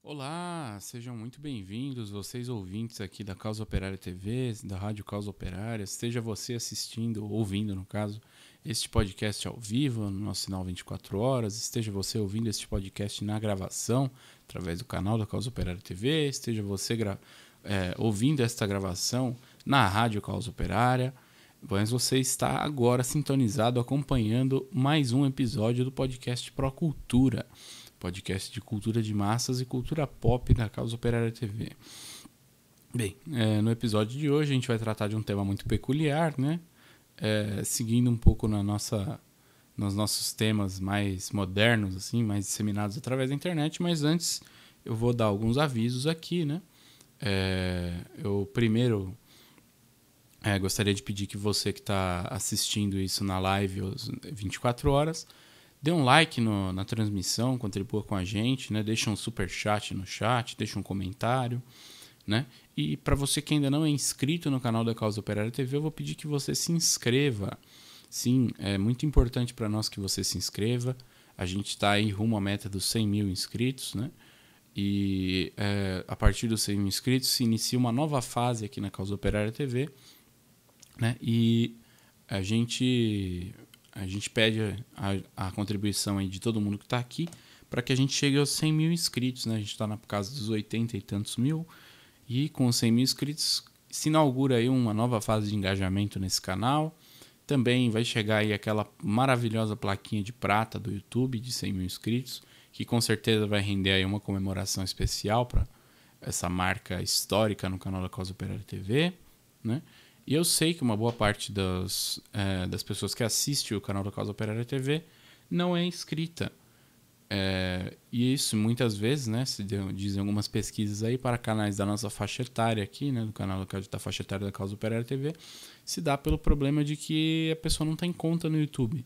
Olá, sejam muito bem-vindos, vocês ouvintes aqui da Causa Operária TV, da Rádio Causa Operária, esteja você assistindo, ou ouvindo no caso, este podcast ao vivo, no nosso sinal 24 horas, esteja você ouvindo este podcast na gravação, através do canal da Causa Operária TV, esteja você ouvindo esta gravação na Rádio Causa Operária, mas você está agora sintonizado, acompanhando mais um episódio do podcast Procultura, podcast de cultura de massas e cultura pop da Causa Operária TV. Bem, no episódio de hoje a gente vai tratar de um tema muito peculiar, né? Seguindo um pouco nos nossos temas mais modernos, assim, mais disseminados através da internet, mas antes eu vou dar alguns avisos aqui, né? Eu primeiro gostaria de pedir que você que está assistindo isso na live às 24 horas, dê um like na transmissão, contribua com a gente, né? Deixa um super chat no chat, deixa um comentário, né? E para você que ainda não é inscrito no canal da Causa Operária TV, eu vou pedir que você se inscreva. Sim, é muito importante para nós que você se inscreva. A gente está aí rumo à meta dos 100 mil inscritos, né? E a partir dos 100 mil inscritos se inicia uma nova fase aqui na Causa Operária TV, né? E a gente pede a contribuição aí de todo mundo que está aqui para que a gente chegue aos 100 mil inscritos, né? A gente está na casa dos 80 e tantos mil, e com os 100 mil inscritos se inaugura aí uma nova fase de engajamento nesse canal. Também vai chegar aí aquela maravilhosa plaquinha de prata do YouTube de 100 mil inscritos, que com certeza vai render aí uma comemoração especial para essa marca histórica no canal da Causa Operária TV, né? E eu sei que uma boa parte das pessoas que assistem o canal da Causa Operária TV não é inscrita. E isso muitas vezes, né, dizem algumas pesquisas aí, para canais da nossa faixa etária aqui, né, do canal da faixa etária da Causa Operária TV, se dá pelo problema de que a pessoa não tem conta no YouTube.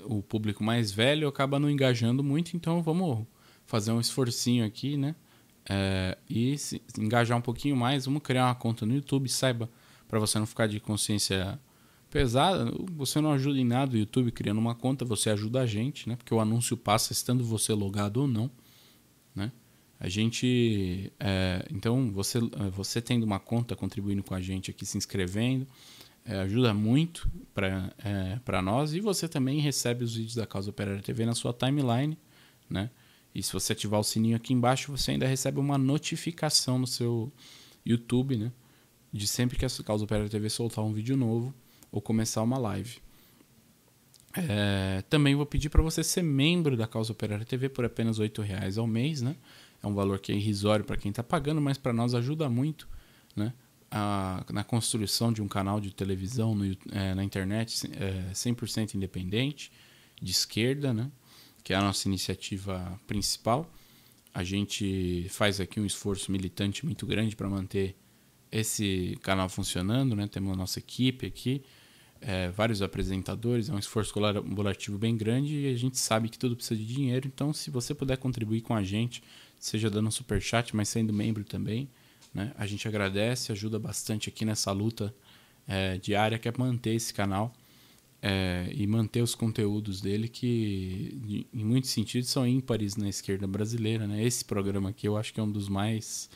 O público mais velho acaba não engajando muito, então vamos fazer um esforcinho aqui, né? E se engajar um pouquinho mais, vamos criar uma conta no YouTube, saiba, para você não ficar de consciência pesada. Você não ajuda em nada o YouTube criando uma conta, você ajuda a gente, né? Porque o anúncio passa estando você logado ou não, né? A gente, então você tendo uma conta, contribuindo com a gente aqui, se inscrevendo, ajuda muito para nós, e você também recebe os vídeos da Causa Operária TV na sua timeline, né? E se você ativar o sininho aqui embaixo, você ainda recebe uma notificação no seu YouTube, né? De sempre que a Causa Operária TV soltar um vídeo novo ou começar uma live. Também vou pedir para você ser membro da Causa Operária TV por apenas R$ 8,00 ao mês, né? É um valor que é irrisório para quem está pagando, mas para nós ajuda muito, né? Na construção de um canal de televisão na internet 100% independente, de esquerda, né? Que é a nossa iniciativa principal. A gente faz aqui um esforço militante muito grande para manter esse canal funcionando, né? Temos a nossa equipe aqui, vários apresentadores, é um esforço colaborativo bem grande, e a gente sabe que tudo precisa de dinheiro. Então, se você puder contribuir com a gente, seja dando um superchat, mas sendo membro também, né? A gente agradece, ajuda bastante aqui nessa luta diária, que é manter esse canal e manter os conteúdos dele, que em muitos sentidos são ímpares na esquerda brasileira, né? Esse programa aqui eu acho que é um dos mais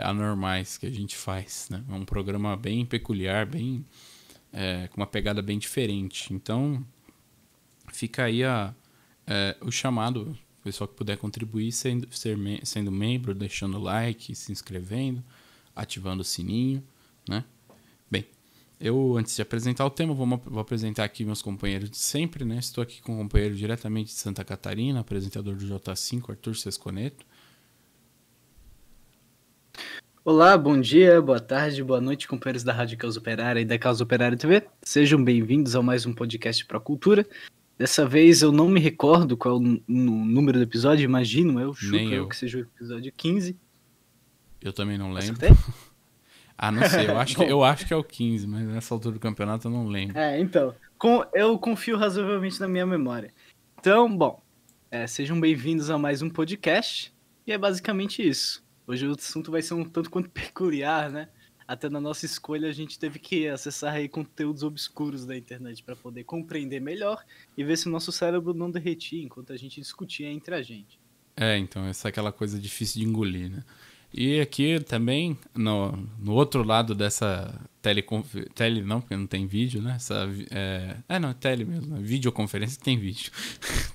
anormais que a gente faz, né? É um programa bem peculiar, bem com uma pegada bem diferente. Então fica aí o chamado, o pessoal que puder contribuir sendo membro, deixando like, se inscrevendo, ativando o sininho, né? Bem, eu, antes de apresentar o tema, vou apresentar aqui meus companheiros de sempre, né? Estou aqui com um companheiro diretamente de Santa Catarina, apresentador do J5, Arthur Sesconeto. Olá, bom dia, boa tarde, boa noite, companheiros da Rádio Causa Operária e da Causa Operária TV. Sejam bem-vindos a mais um podcast Procultura. Dessa vez eu não me recordo qual é o número do episódio, imagino, Nem chuto eu. que seja o episódio 15. Eu também não lembro. Acertei? Não sei, eu acho, Bom, eu acho que é o 15, mas nessa altura do campeonato eu não lembro. então, eu confio razoavelmente na minha memória. Então, bom, sejam bem-vindos a mais um podcast, e é basicamente isso. Hoje o assunto vai ser um tanto quanto peculiar, né? Até na nossa escolha a gente teve que acessar aí conteúdos obscuros da internet para poder compreender melhor e ver se o nosso cérebro não derretia enquanto a gente discutia entre a gente. Então, essa é aquela coisa difícil de engolir, né? E aqui também, no outro lado dessa tele não, porque não tem vídeo, né? Não, é tele mesmo, videoconferência tem vídeo.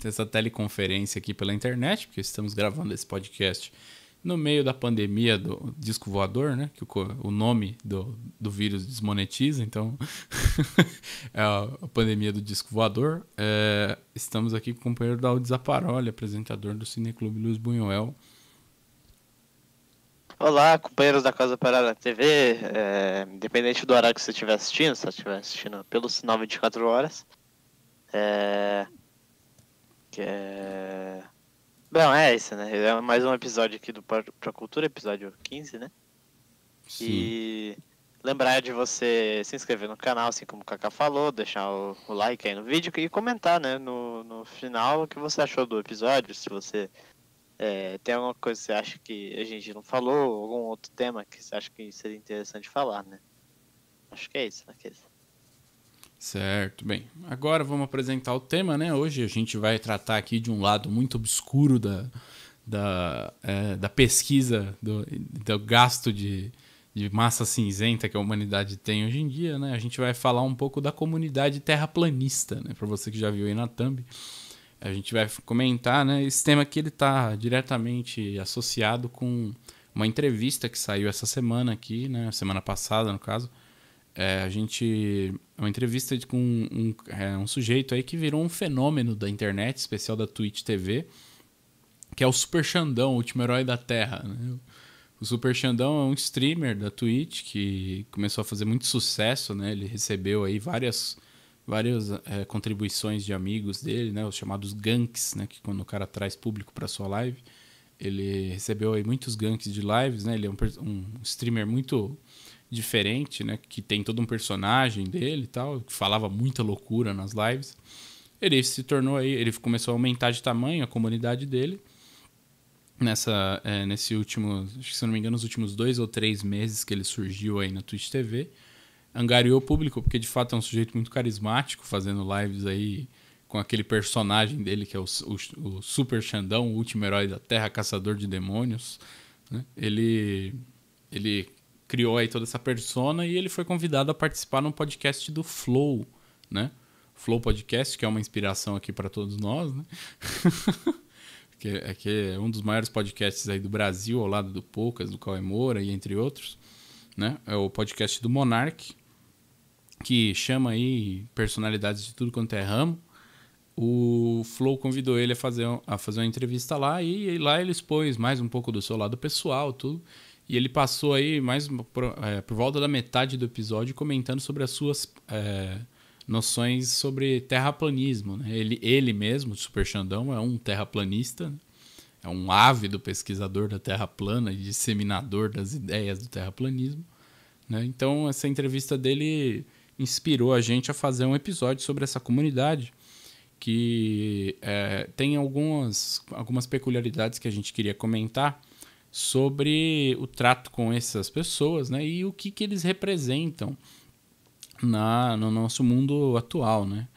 Tem essa teleconferência aqui pela internet, porque estamos gravando esse podcast no meio da pandemia do disco voador, né? Que o nome do vírus desmonetiza, então é a pandemia do disco voador. Estamos aqui com o companheiro Daudi Zaparoli, apresentador do Cineclube Luiz Buñuel. Olá, companheiros da Casa Operária TV, independente do horário que você estiver assistindo, se você estiver assistindo pelo sinal 24 horas, Bom, é esse, né? É mais um episódio aqui do Pra Cultura, episódio 15, né? Sim. E lembrar de você se inscrever no canal, assim como o Kaká falou, deixar o like aí no vídeo e comentar, né, no final o que você achou do episódio, se você tem alguma coisa que você acha que a gente não falou, algum outro tema que você acha que seria interessante falar, né? Acho que é isso, né? Certo, bem, agora vamos apresentar o tema, né? Hoje a gente vai tratar aqui de um lado muito obscuro da pesquisa, do gasto de massa cinzenta que a humanidade tem hoje em dia, né? A gente vai falar um pouco da comunidade terraplanista, né? Para você que já viu aí na thumb, a gente vai comentar, né? Esse tema aqui ele está diretamente associado com uma entrevista que saiu essa semana aqui, né? Semana passada, no caso. Uma entrevista com um sujeito aí que virou um fenômeno da internet, especial da Twitch TV, que é o Super Xandão, o último herói da Terra, né? O Super Xandão é um streamer da Twitch que começou a fazer muito sucesso, né? Ele recebeu aí várias contribuições de amigos dele, né? Os chamados ganks, né? Que quando o cara traz público para sua live, ele recebeu aí muitos ganks de lives, né? Ele é um streamer muito diferente, né? Que tem todo um personagem dele e tal, que falava muita loucura nas lives. Ele se tornou aí, ele começou a aumentar de tamanho a comunidade dele. Nesse último, acho que se não me engano, nos últimos 2 ou 3 meses que ele surgiu aí na Twitch TV, angariou público, porque de fato é um sujeito muito carismático, fazendo lives aí com aquele personagem dele, que é o Super Xandão, o último herói da Terra, caçador de demônios, né? Ele criou aí toda essa persona e ele foi convidado a participar num podcast do Flow, né? Flow Podcast, que é uma inspiração aqui para todos nós, né? que é um dos maiores podcasts aí do Brasil, ao lado do Poucas, do Cauê Moura e entre outros, né? É o podcast do Monark, que chama aí personalidades de tudo quanto é ramo. O Flow convidou ele a fazer uma entrevista lá e lá ele expôs mais um pouco do seu lado pessoal, tudo. E ele passou aí por volta da metade do episódio comentando sobre as suas noções sobre terraplanismo, né? Ele mesmo, o Super Xandão, é um terraplanista, né? É um ávido pesquisador da Terra plana e disseminador das ideias do terraplanismo, né? Então essa entrevista dele inspirou a gente a fazer um episódio sobre essa comunidade que tem algumas peculiaridades que a gente queria comentar sobre o trato com essas pessoas, né? E o que eles representam no nosso mundo atual, né?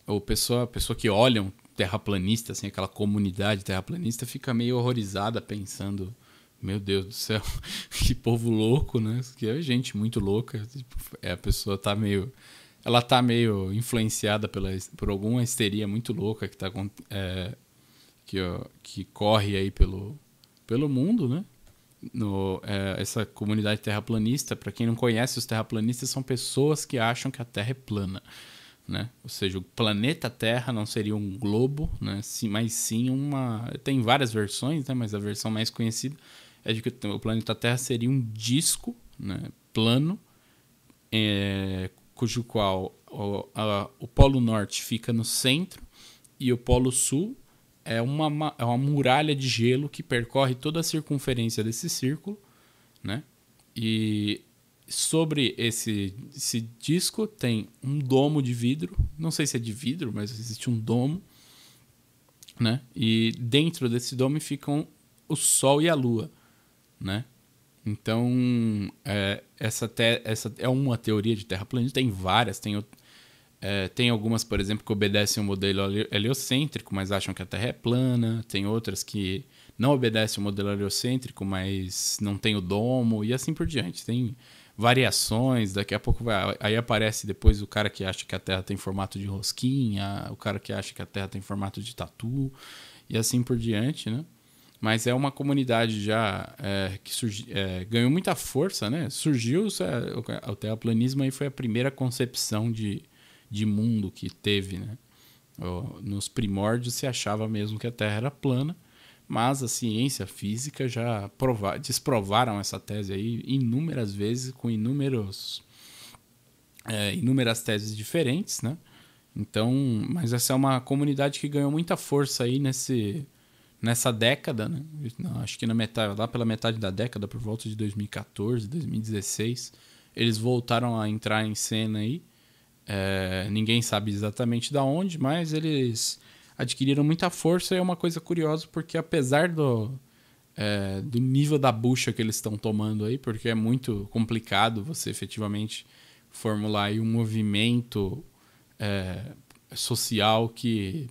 A pessoa que olha um terraplanista, assim, aquela comunidade terraplanista, fica meio horrorizada pensando, meu Deus do céu, que povo louco, né? Que é gente muito louca. Tipo, a pessoa tá meio influenciada por alguma histeria muito louca que corre aí pelo mundo, né? Essa comunidade terraplanista, para quem não conhece, os terraplanistas são pessoas que acham que a Terra é plana, né? Ou seja, o planeta Terra não seria um globo, né? Mas sim tem várias versões, né? Mas a versão mais conhecida é de que o planeta Terra seria um disco, né? Plano, cujo qual o Polo Norte fica no centro e o Polo Sul é uma muralha de gelo que percorre toda a circunferência desse círculo, né? E sobre esse disco tem um domo de vidro, não sei se é de vidro, mas existe um domo, né? E dentro desse domo ficam o Sol e a Lua, né? Então, essa é uma teoria de terraplanismo, tem várias, Tem algumas, por exemplo, que obedecem um modelo heliocêntrico, mas acham que a Terra é plana. Tem outras que não obedecem o modelo heliocêntrico, mas não tem o domo, e assim por diante. Tem variações, daqui a pouco aí aparece depois o cara que acha que a Terra tem formato de rosquinha, o cara que acha que a Terra tem formato de tatu, e assim por diante, né? Mas é uma comunidade já que ganhou muita força, né? Surgiu, o terraplanismo aí foi a primeira concepção de mundo que teve, né? Nos primórdios se achava mesmo que a Terra era plana, mas a ciência a física já desprovaram essa tese aí inúmeras vezes, com inúmeras teses diferentes, né? Então, mas essa é uma comunidade que ganhou muita força aí nessa década, né? Acho que lá pela metade da década, por volta de 2014, 2016, eles voltaram a entrar em cena aí. Ninguém sabe exatamente da onde, mas eles adquiriram muita força, e é uma coisa curiosa, porque apesar do nível da bucha que eles estão tomando aí, porque é muito complicado você efetivamente formular aí um movimento social que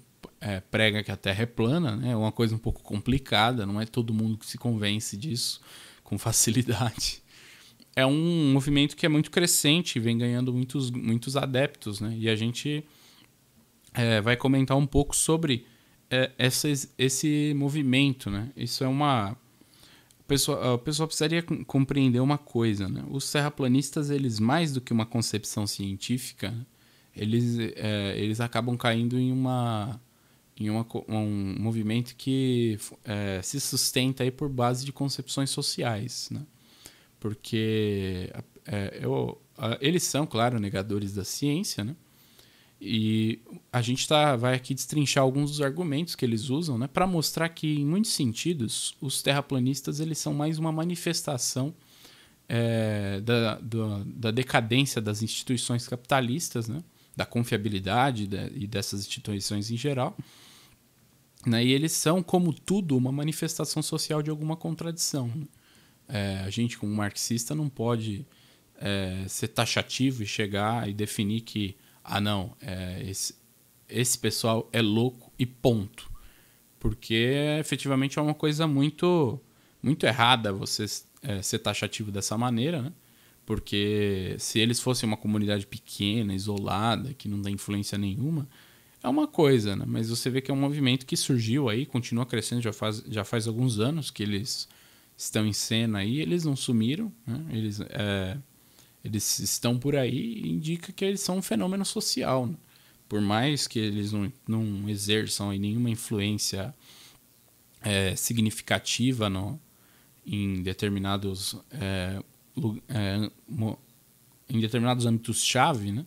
prega que a Terra é plana, né? É uma coisa um pouco complicada, não é todo mundo que se convence disso com facilidade. É um movimento que é muito crescente, vem ganhando muitos adeptos, né? E a gente vai comentar um pouco sobre esse movimento, né? Isso é o pessoal precisaria compreender uma coisa, né? Os terraplanistas, eles, mais do que uma concepção científica, eles acabam caindo em um movimento que se sustenta aí por base de concepções sociais, né? Porque eles são, claro, negadores da ciência, né? E a gente vai aqui destrinchar alguns dos argumentos que eles usam, né, para mostrar que, em muitos sentidos, os terraplanistas eles são mais uma manifestação da decadência das instituições capitalistas, né, da confiabilidade e dessas instituições em geral, né, e eles são, como tudo, uma manifestação social de alguma contradição, né? A gente, como marxista, não pode ser taxativo e chegar e definir que esse pessoal é louco e ponto. Porque efetivamente é uma coisa muito, muito errada você ser taxativo dessa maneira, né? Porque se eles fossem uma comunidade pequena, isolada, que não dá influência nenhuma, é uma coisa, né? Mas você vê que é um movimento que surgiu aí, continua crescendo, já faz alguns anos que eles estão em cena aí, eles não sumiram, né? Eles estão por aí, e indica que eles são um fenômeno social, né? Por mais que eles não exerçam aí nenhuma influência significativa em determinados âmbitos-chave, né?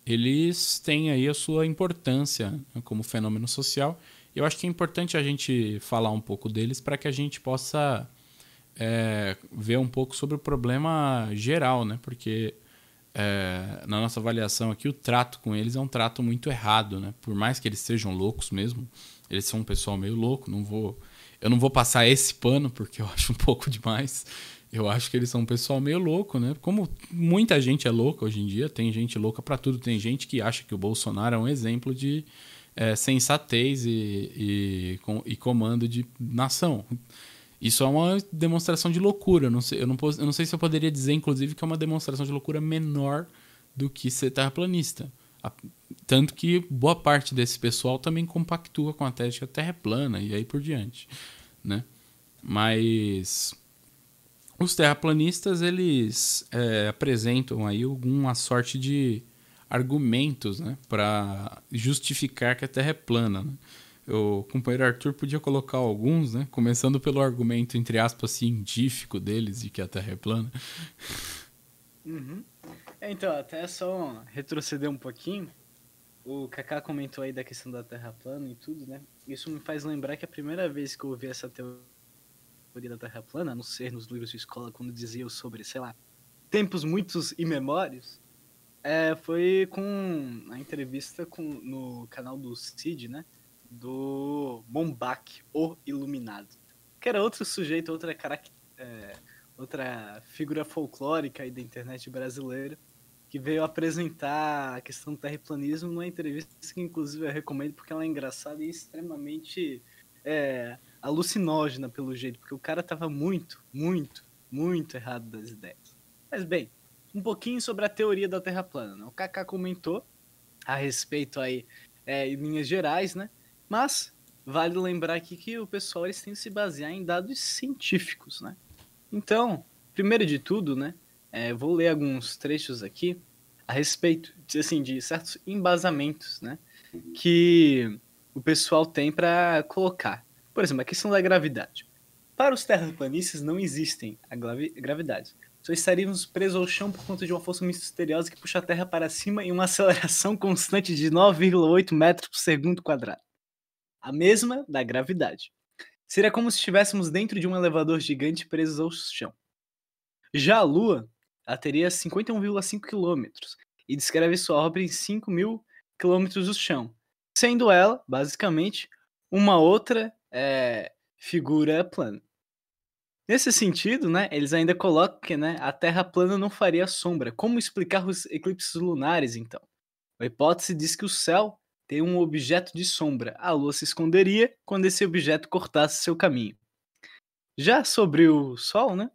Eles têm aí a sua importância, né, como fenômeno social. E eu acho que é importante a gente falar um pouco deles para que a gente possa ver um pouco sobre o problema geral, né? Porque na nossa avaliação aqui, o trato com eles é um trato muito errado, né? Por mais que eles sejam loucos mesmo, eles são um pessoal meio louco, eu não vou passar esse pano, porque eu acho um pouco demais. Eu acho que eles são um pessoal meio louco, né? Como muita gente é louca hoje em dia, tem gente louca pra tudo, tem gente que acha que o Bolsonaro é um exemplo de sensatez e comando de nação. Isso é uma demonstração de loucura. Eu não sei se eu poderia dizer, inclusive, que é uma demonstração de loucura menor do que ser terraplanista. Tanto que boa parte desse pessoal também compactua com a tese de que a Terra é plana e aí por diante, né? Mas os terraplanistas, eles apresentam aí alguma sorte de argumentos, né, para justificar que a Terra é plana, né? O companheiro Arthur podia colocar alguns, né? Começando pelo argumento, entre aspas, científico deles de que a Terra é plana. Uhum. Então, até só retroceder um pouquinho, o Kaká comentou aí da questão da Terra plana e tudo, né? Isso me faz lembrar que a primeira vez que eu ouvi essa teoria da Terra plana, a não ser nos livros de escola, quando diziam sobre, sei lá, tempos muitos imemórios, foi com a entrevista no canal do Cid, né? Do Mombach, o Iluminado. Que era outro sujeito, outra figura folclórica aí da internet brasileira, que veio apresentar a questão do terraplanismo numa entrevista que, inclusive, eu recomendo porque ela é engraçada e extremamente alucinógena, pelo jeito, porque o cara tava muito, muito, muito errado das ideias. Mas, bem, um pouquinho sobre a teoria da Terra plana, né? O Kaká comentou a respeito aí em linhas gerais, né? Mas vale lembrar aqui que o pessoal eles têm que se basear em dados científicos, né? Então, primeiro de tudo, né? Vou ler alguns trechos aqui a respeito de certos embasamentos, né? Que o pessoal tem para colocar. Por exemplo, a questão da gravidade. Para os terraplanistas não existem a gravidade. Só estaríamos presos ao chão por conta de uma força misteriosa que puxa a Terra para cima em uma aceleração constante de 9,8 metros por segundo quadrado. A mesma da gravidade. Seria como se estivéssemos dentro de um elevador gigante presos ao chão. Já a Lua, ela teria 51,5 quilômetros e descreve sua órbita em 5.000 quilômetros do chão, sendo ela, basicamente, uma outra figura plana. Nesse sentido, né, eles ainda colocam que a Terra plana não faria sombra. Como explicar os eclipses lunares, então? A hipótese diz que o céu tem um objeto de sombra. A Lua se esconderia quando esse objeto cortasse seu caminho. Já sobre o Sol, né,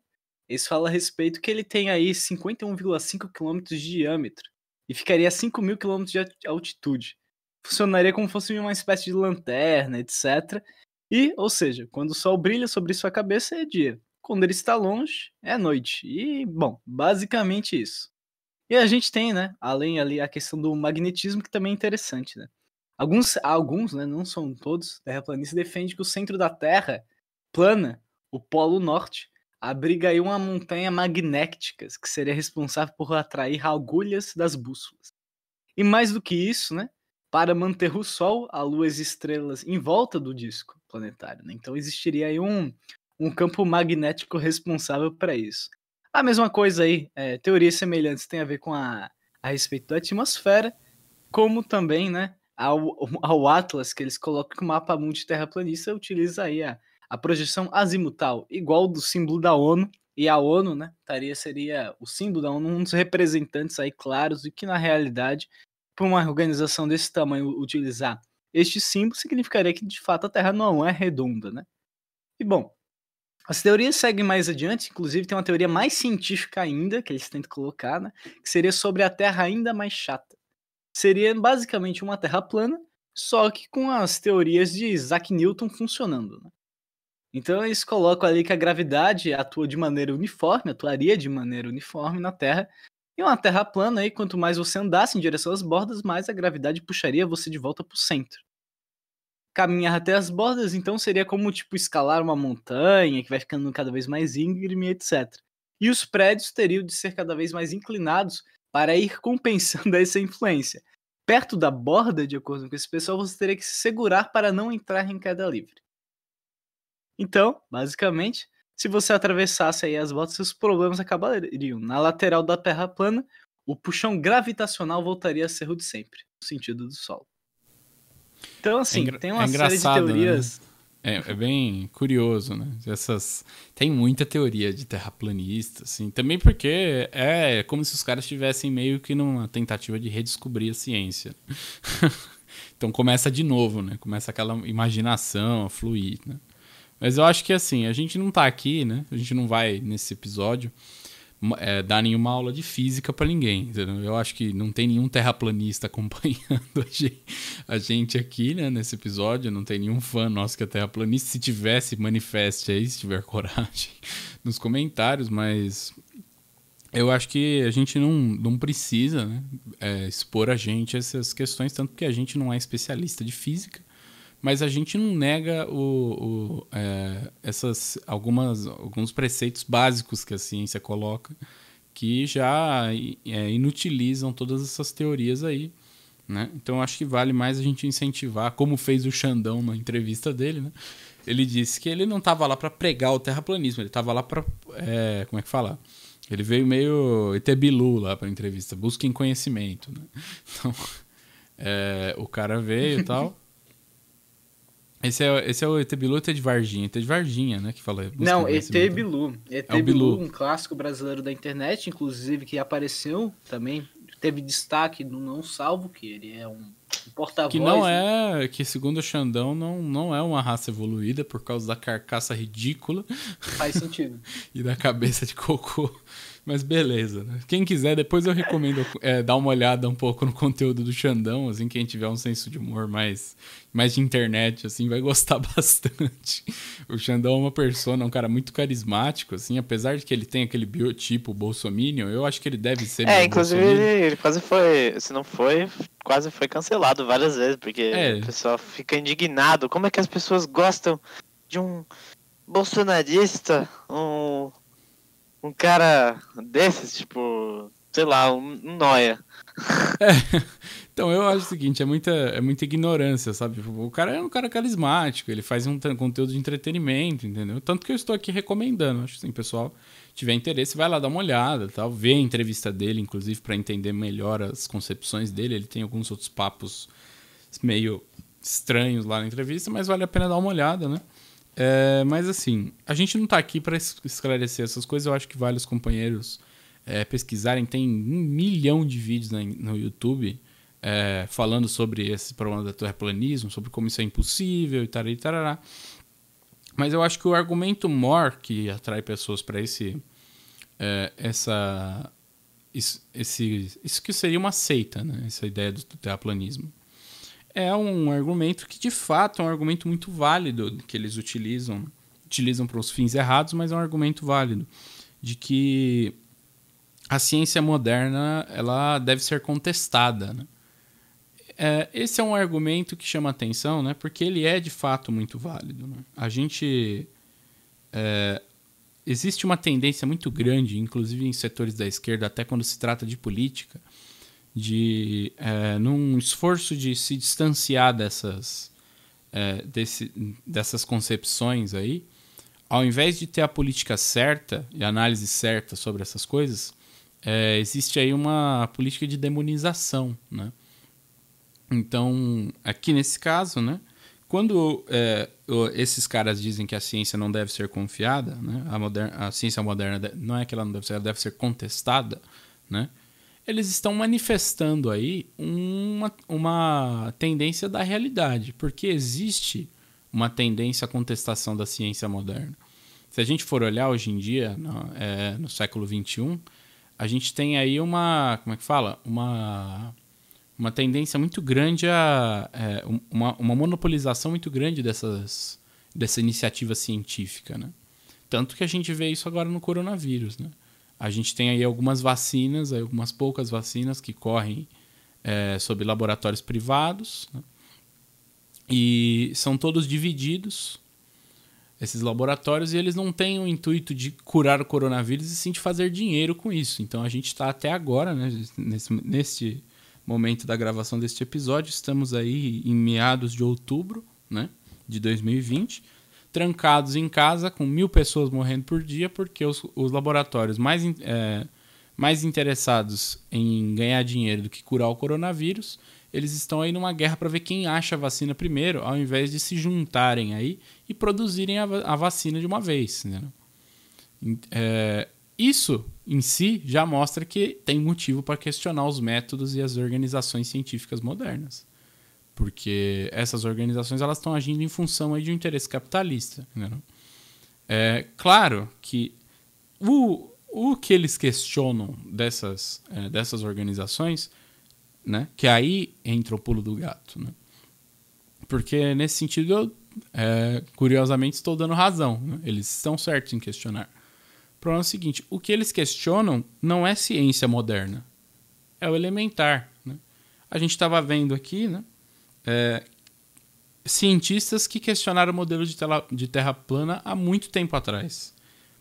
eles falam a respeito que ele tem aí 51,5 km de diâmetro e ficaria a 5.000 km de altitude. Funcionaria como fosse uma espécie de lanterna, etc. Ou seja, quando o sol brilha sobre sua cabeça é dia. Quando ele está longe, é noite. E, bom, basicamente isso. E a gente tem, né, além ali a questão do magnetismo, que também é interessante, né? Alguns, né, não são todos, terraplanistas defendem que o centro da Terra, plana, o Polo Norte, abriga aí uma montanha magnética, que seria responsável por atrair agulhas das bússolas. E mais do que isso, né, para manter o Sol, a Lua e as estrelas em volta do disco planetário, né? Então existiria aí um campo magnético responsável para isso. A mesma coisa aí, teorias semelhantes tem a ver com a respeito da atmosfera, como também, né, ao Atlas, que eles colocam que o mapa mundi terraplanista utiliza aí a projeção azimutal, igual do símbolo da ONU, e a ONU, né, seria o símbolo da ONU, um dos representantes aí claros, e que na realidade, para uma organização desse tamanho utilizar este símbolo, significaria que de fato a Terra não é redonda, né? E bom, as teorias seguem mais adiante, inclusive tem uma teoria mais científica ainda, que eles tentam colocar, né, que seria sobre a Terra ainda mais chata. Seria basicamente uma Terra plana, só que com as teorias de Isaac Newton funcionando, né? Então eles colocam ali que a gravidade atuaria de maneira uniforme na Terra, e uma Terra plana, aí, quanto mais você andasse em direção às bordas, mais a gravidade puxaria você de volta para o centro. Caminhar até as bordas, então, seria como, escalar uma montanha, que vai ficando cada vez mais íngreme, etc. E os prédios teriam de ser cada vez mais inclinados para ir compensando essa influência. Perto da borda, de acordo com esse pessoal, você teria que se segurar para não entrar em queda livre. Então, basicamente, se você atravessasse aí as bordas, seus problemas acabariam. Na lateral da Terra plana, o puxão gravitacional voltaria a ser o de sempre, no sentido do Sol. Então, assim, tem uma série de teorias. Né? É bem curioso, né? Tem muita teoria de terraplanista, assim. Também porque é como se os caras estivessem meio que numa tentativa de redescobrir a ciência. Então começa de novo, né? Começa aquela imaginação a fluir, né? Mas eu acho que, assim, a gente não tá aqui, né? A gente não vai, nesse episódio, dar nenhuma aula de física pra ninguém, entendeu? Eu acho que não tem nenhum terraplanista acompanhando a gente aqui, né, nesse episódio. Não tem nenhum fã nosso que é terraplanista. Se tivesse, manifeste aí, se tiver coragem, nos comentários. Mas eu acho que a gente não precisa, né, expor a gente essas questões, tanto que a gente não é especialista de física. Mas a gente não nega alguns preceitos básicos que a ciência coloca, que já inutilizam todas essas teorias aí, né? Então acho que vale mais a gente incentivar, como fez o Xandão na entrevista dele, né? Ele disse que ele não estava lá para pregar o terraplanismo, ele estava lá para... como é que fala? Ele veio meio ET Bilu lá para a entrevista, busquem conhecimento, né? Então, o cara veio e tal... Esse é o ET Bilu ou ET de Varginha? ET de Varginha, né? Que fala. Não, ET Bilu. ET Bilu, um clássico brasileiro da internet, inclusive, que apareceu também teve destaque no Não Salvo, que ele é um porta-voz. Que não é, que segundo o Xandão, não é uma raça evoluída por causa da carcaça ridícula. Faz sentido. E da cabeça de cocô. Mas beleza, né? Quem quiser, depois eu recomendo dar uma olhada um pouco no conteúdo do Xandão, assim, quem tiver um senso de humor mais de internet, assim, vai gostar bastante. O Xandão é uma persona, um cara muito carismático, assim, apesar de que ele tem aquele biotipo bolsominion, eu acho que ele deve ser meio inclusive ele quase foi, se não foi, quase foi cancelado várias vezes, porque o pessoal fica indignado. Como é que as pessoas gostam de um bolsonarista, um cara desses, tipo, sei lá, um nóia. Então, eu acho o seguinte, é muita ignorância, sabe? O cara é um cara carismático, ele faz um conteúdo de entretenimento, entendeu? Tanto que eu estou aqui recomendando, acho que se o pessoal tiver interesse, vai lá dar uma olhada, tal, ver a entrevista dele, inclusive, para entender melhor as concepções dele. Ele tem alguns outros papos meio estranhos lá na entrevista, mas vale a pena dar uma olhada, né? Mas assim, a gente não tá aqui para esclarecer essas coisas. Eu acho que vale os companheiros pesquisarem. Tem 1 milhão de vídeos no YouTube falando sobre esse problema do terraplanismo, sobre como isso é impossível e tal, e tarará. Mas eu acho que o argumento maior que atrai pessoas para isso que seria uma seita, né? Essa ideia do terraplanismo. É um argumento que, de fato, é um argumento muito válido, que eles utilizam para os fins errados, mas é um argumento válido, de que a ciência moderna ela deve ser contestada, né? Esse é um argumento que chama atenção, né? Porque ele é, de fato, muito válido, né? Existe uma tendência muito grande, inclusive em setores da esquerda, até quando se trata de política, num esforço de se distanciar dessas concepções aí, ao invés de ter a política certa e a análise certa sobre essas coisas, existe aí uma política de demonização, né? Então, aqui nesse caso, né, quando esses caras dizem que a ciência não deve ser confiada, né, a ciência moderna não é que ela não deve ser, ela deve ser contestada, né? Eles estão manifestando aí uma tendência da realidade, porque existe uma tendência à contestação da ciência moderna. Se a gente for olhar hoje em dia, no século XXI, a gente tem aí uma tendência muito grande uma monopolização muito grande dessa iniciativa científica, né? Tanto que a gente vê isso agora no coronavírus, né? A gente tem aí algumas vacinas, algumas poucas vacinas que correm sob laboratórios privados, né? E são todos divididos, esses laboratórios, e eles não têm o intuito de curar o coronavírus e sim de fazer dinheiro com isso. Então a gente está até agora, né, neste momento da gravação deste episódio, estamos aí em meados de outubro, né, de 2020, trancados em casa com 1.000 pessoas morrendo por dia, porque os laboratórios mais interessados em ganhar dinheiro do que curar o coronavírus, eles estão aí numa guerra para ver quem acha a vacina primeiro, ao invés de se juntarem aí e produzirem a vacina de uma vez, né? Isso em si já mostra que tem motivo para questionar os métodos e as organizações científicas modernas. Porque essas organizações elas estão agindo em função aí de um interesse capitalista. Né? Claro que o que eles questionam dessas organizações, né, que aí entra o pulo do gato. Né? Porque nesse sentido eu, curiosamente, estou dando razão. Né? Eles estão certos em questionar. O problema é o seguinte, o que eles questionam não é ciência moderna, é o elementar. Né? A gente estava vendo aqui, né, cientistas que questionaram o modelo de terra plana há muito tempo atrás.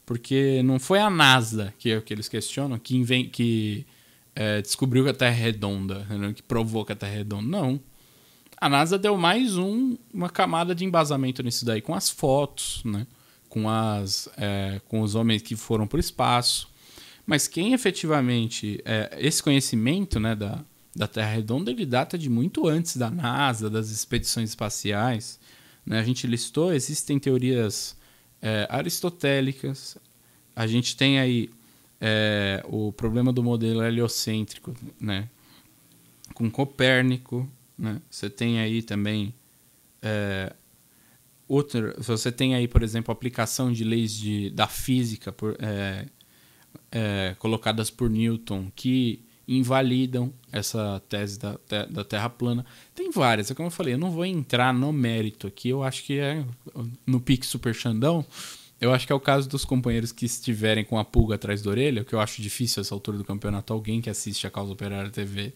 Porque não foi a NASA que é o que eles questionam, que descobriu que a Terra é redonda, né, que provou que a Terra é redonda. Não. A NASA deu mais uma camada de embasamento nisso daí, com as fotos, né? Com os homens que foram para o espaço. Mas quem efetivamente... esse conhecimento, né, da Terra redonda, ele data de muito antes da NASA, das expedições espaciais. Né? A gente listou, existem teorias aristotélicas. A gente tem aí o problema do modelo heliocêntrico, né? Com Copérnico, né? Você tem aí também você tem aí, por exemplo, a aplicação de leis da física colocadas por Newton que invalidam essa tese da Terra plana. Tem várias, como eu falei, eu não vou entrar no mérito aqui, eu acho que no pique super Xandão, eu acho que é o caso dos companheiros que estiverem com a pulga atrás da orelha, que eu acho difícil essa altura do campeonato, alguém que assiste a Causa Operária TV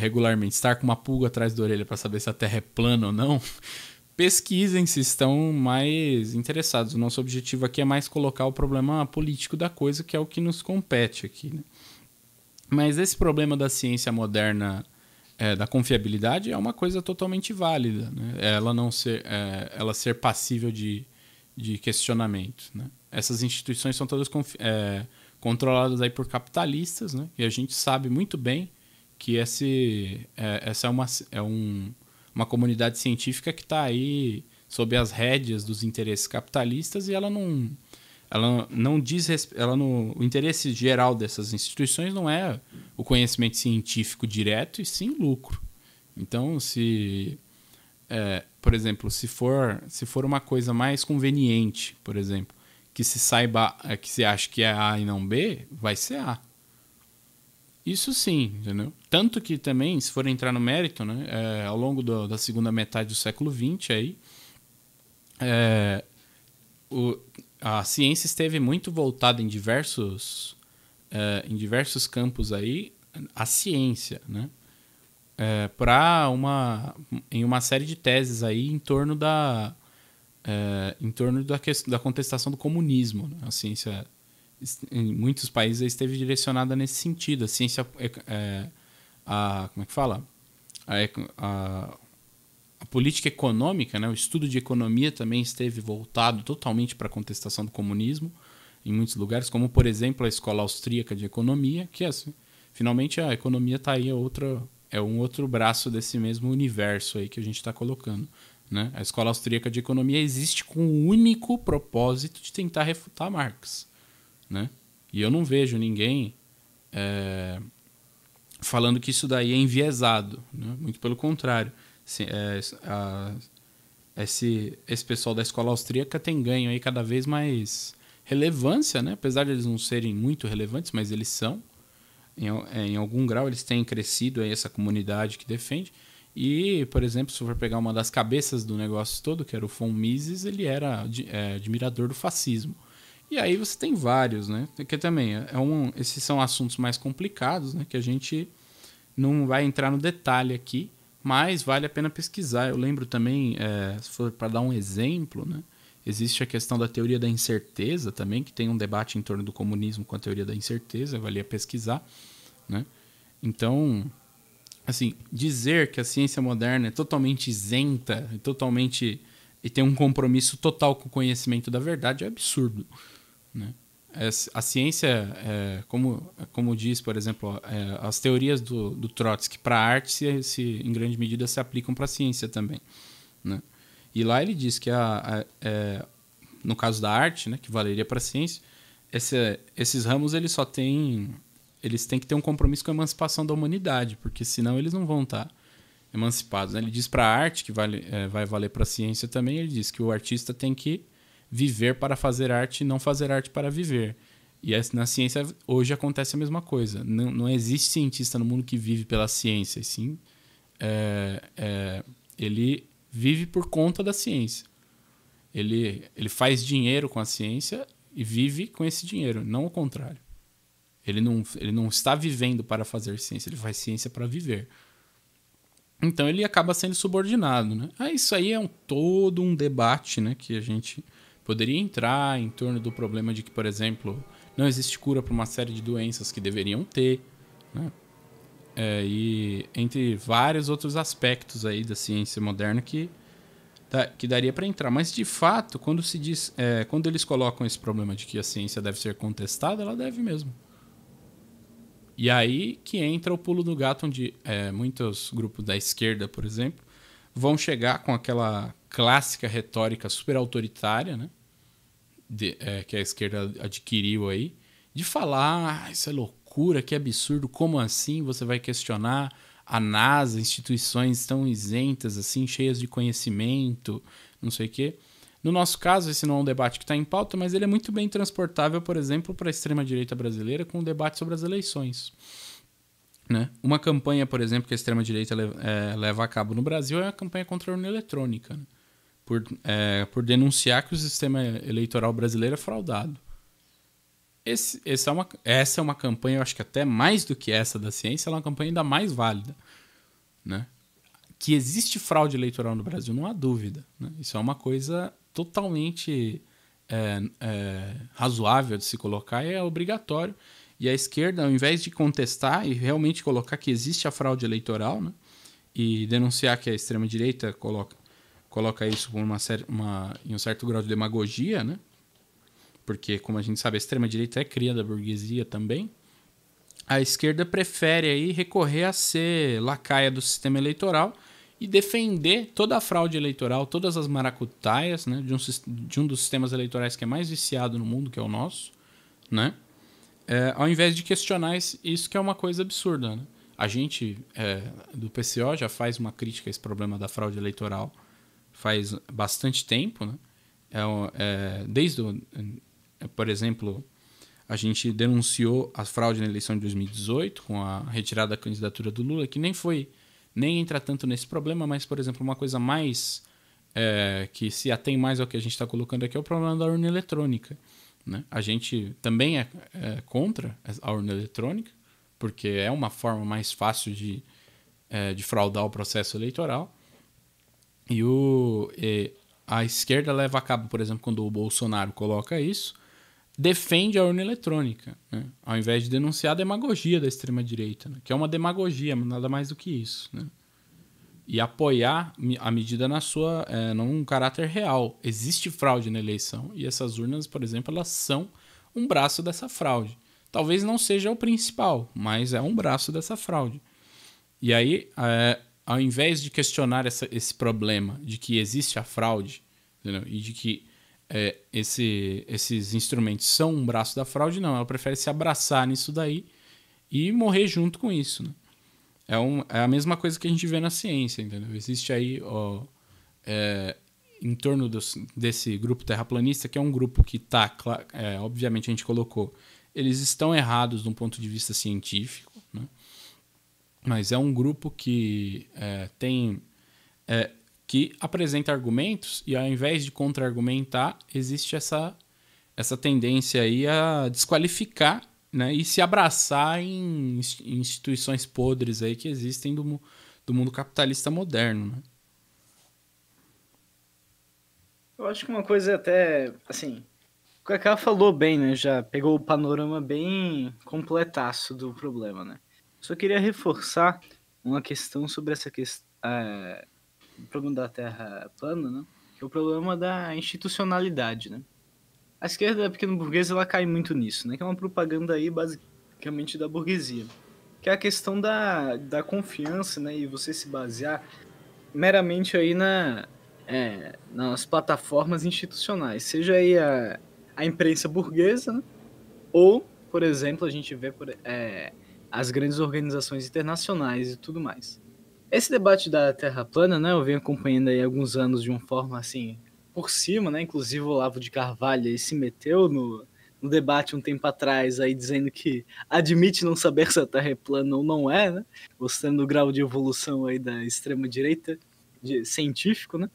regularmente estar com uma pulga atrás da orelha para saber se a Terra é plana ou não. Pesquisem se estão mais interessados. O nosso objetivo aqui é mais colocar o problema político da coisa, que é o que nos compete aqui, né? Mas esse problema da ciência moderna, da confiabilidade, é uma coisa totalmente válida, né? Ela ser passível de questionamento, né? Essas instituições são todas controladas aí por capitalistas, né? E a gente sabe muito bem que essa é uma comunidade científica que está aí sob as rédeas dos interesses capitalistas e o interesse geral dessas instituições não é o conhecimento científico direto e sim lucro. Então, por exemplo, se for uma coisa mais conveniente, por exemplo, que se saiba, que se acha que é A e não B, vai ser A. Isso sim, entendeu? Tanto que também, se for entrar no mérito, né, ao longo da segunda metade do século XX, aí, a ciência esteve muito voltada em diversos campos aí, a ciência, né? Em uma série de teses aí em torno da contestação do comunismo, né? A ciência em muitos países esteve direcionada nesse sentido. A ciência, como é que fala? A política econômica, né? O estudo de economia também esteve voltado totalmente para a contestação do comunismo em muitos lugares, como, por exemplo, a Escola Austríaca de Economia, que finalmente a economia está aí, é um outro braço desse mesmo universo aí que a gente está colocando, né? A Escola Austríaca de Economia existe com o único propósito de tentar refutar Marx, né? E eu não vejo ninguém falando que isso daí é enviesado, né? Muito pelo contrário. Esse pessoal da escola austríaca tem ganho aí cada vez mais relevância, né? Apesar de eles não serem muito relevantes, mas eles são. Em algum grau eles têm crescido aí, essa comunidade que defende. E, por exemplo, se for pegar uma das cabeças do negócio todo, que era o von Mises, ele era admirador do fascismo. E aí você tem vários, né? Que também esses são assuntos mais complicados, né? Que a gente não vai entrar no detalhe aqui, mas vale a pena pesquisar. Eu lembro também, se for para dar um exemplo, né? Existe a questão da teoria da incerteza também, que tem um debate em torno do comunismo com a teoria da incerteza, valia pesquisar, né? Então, assim, dizer que a ciência moderna é totalmente isenta, e tem um compromisso total com o conhecimento da verdade é absurdo, né? A ciência, como diz, por exemplo, as teorias do Trotsky para a arte, em grande medida, se aplicam para a ciência também, né? E lá ele diz que, no caso da arte, né, que valeria para a ciência, esses ramos eles têm que ter um compromisso com a emancipação da humanidade, porque senão eles não vão estar emancipados, né? Ele diz para a arte, que vai valer para a ciência também, ele diz que o artista tem que viver para fazer arte e não fazer arte para viver. E na ciência hoje acontece a mesma coisa. Não existe cientista no mundo que vive pela ciência, e sim ele vive por conta da ciência. Ele faz dinheiro com a ciência e vive com esse dinheiro, não o contrário. Ele não está vivendo para fazer ciência, ele faz ciência para viver. Então ele acaba sendo subordinado, né? Isso aí é todo um debate, né, que a gente poderia entrar em torno do problema de que, por exemplo, não existe cura para uma série de doenças que deveriam ter, né? E entre vários outros aspectos aí da ciência moderna que daria para entrar. Mas, de fato, quando se diz, quando eles colocam esse problema de que a ciência deve ser contestada, ela deve mesmo. E aí que entra o pulo do gato, onde muitos grupos da esquerda, por exemplo, vão chegar com aquela clássica retórica super autoritária, né, que a esquerda adquiriu aí, de falar, isso é loucura, que absurdo, como assim você vai questionar a NASA, instituições tão isentas, assim, cheias de conhecimento, não sei o quê. No nosso caso, esse não é um debate que está em pauta, mas ele é muito bem transportável, por exemplo, para a extrema-direita brasileira com o debate sobre as eleições. Né? Uma campanha, por exemplo, que a extrema-direita leva a cabo no Brasil é a campanha contra a urna eletrônica, né? Por denunciar que o sistema eleitoral brasileiro é fraudado. Essa é uma campanha, eu acho que até mais do que essa da ciência, ela é uma campanha ainda mais válida. Né? Que existe fraude eleitoral no Brasil, não há dúvida. Né? Isso é uma coisa totalmente razoável de se colocar e é obrigatório. E a esquerda, ao invés de contestar e realmente colocar que existe a fraude eleitoral, né, e denunciar que a extrema-direita coloca isso com em um certo grau de demagogia, né, porque, como a gente sabe, a extrema-direita é cria da burguesia também, a esquerda prefere aí recorrer a ser lacaia do sistema eleitoral e defender toda a fraude eleitoral, todas as maracutaias, né, de um dos sistemas eleitorais que é mais viciado no mundo, que é o nosso, né? Ao invés de questionar isso que é uma coisa absurda. Né? A gente, do PCO, já faz uma crítica a esse problema da fraude eleitoral faz bastante tempo. Né? Por exemplo, a gente denunciou a fraude na eleição de 2018 com a retirada da candidatura do Lula, que nem entra tanto nesse problema, mas, por exemplo, uma coisa mais que se atém mais ao que a gente está colocando aqui é o problema da urna eletrônica. Né? A gente também é contra a urna eletrônica, porque é uma forma mais fácil de fraudar o processo eleitoral. E a esquerda leva a cabo, por exemplo, quando o Bolsonaro coloca isso, defende a urna eletrônica, né? Ao invés de denunciar a demagogia da extrema-direita, né? Que é uma demagogia, nada mais do que isso. Né? E apoiar a medida num caráter real. Existe fraude na eleição e essas urnas, por exemplo, elas são um braço dessa fraude. Talvez não seja o principal, mas é um braço dessa fraude. E aí, ao invés de questionar esse problema de que existe a fraude, entendeu? E de que esses instrumentos são um braço da fraude, não. Ela prefere se abraçar nisso daí e morrer junto com isso, né? É a mesma coisa que a gente vê na ciência, entendeu? Existe aí, em torno desse grupo terraplanista, que é um grupo que está, obviamente a gente colocou, eles estão errados de um ponto de vista científico, né? Mas é um grupo que que apresenta argumentos e ao invés de contra-argumentar, existe essa tendência aí a desqualificar, né, e se abraçar em instituições podres aí que existem do mundo capitalista moderno. Né? Eu acho que uma coisa até, assim, o Kaká falou bem, né? Já pegou o panorama bem completaço do problema, né? Só queria reforçar uma questão sobre essa questão, o problema da Terra plana, né? Que é o problema da institucionalidade, né? A esquerda pequeno-burguesa, ela cai muito nisso, né? Que é uma propaganda aí, basicamente, da burguesia. Que é a questão da confiança, né? E você se basear meramente aí nas plataformas institucionais. Seja aí a imprensa burguesa, né? Ou, por exemplo, a gente vê as grandes organizações internacionais e tudo mais. Esse debate da Terra plana, né? Eu venho acompanhando aí há alguns anos de uma forma, assim, por cima, né? Inclusive o Olavo de Carvalho aí se meteu no debate um tempo atrás, aí dizendo que admite não saber se a Terra é plana ou não é, né? Mostrando o grau de evolução aí da extrema-direita científico, né?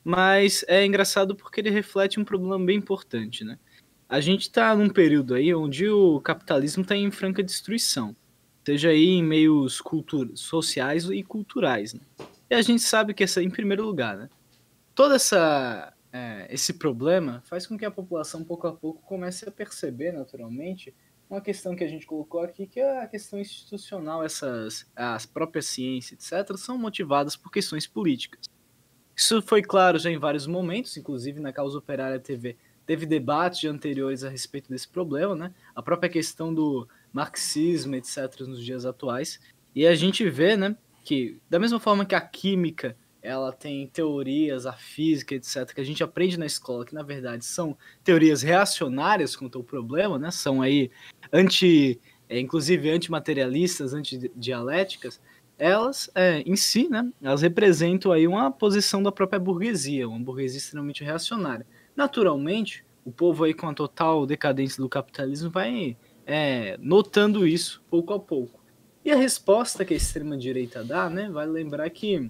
Mas é engraçado porque ele reflete um problema bem importante, né? A gente está num período aí onde o capitalismo está em franca destruição, seja aí em meios sociais e culturais, né? E a gente sabe que em primeiro lugar, né? Todo esse problema faz com que a população, pouco a pouco, comece a perceber, naturalmente, uma questão que a gente colocou aqui, que é a questão institucional. As próprias ciências, etc., são motivadas por questões políticas. Isso foi claro já em vários momentos, inclusive na Causa Operária TV teve debates anteriores a respeito desse problema, né? A própria questão do marxismo, etc., nos dias atuais. E a gente vê, né, que da mesma forma que a química ela tem teorias, a física, etc., que a gente aprende na escola, que na verdade são teorias reacionárias contra o problema, né? São aí inclusive antimaterialistas, antidialéticas, elas em si, né, elas representam aí uma posição da própria burguesia, uma burguesia extremamente reacionária. Naturalmente, o povo aí com a total decadência do capitalismo vai notando isso pouco a pouco. E a resposta que a extrema-direita dá, né, vale lembrar que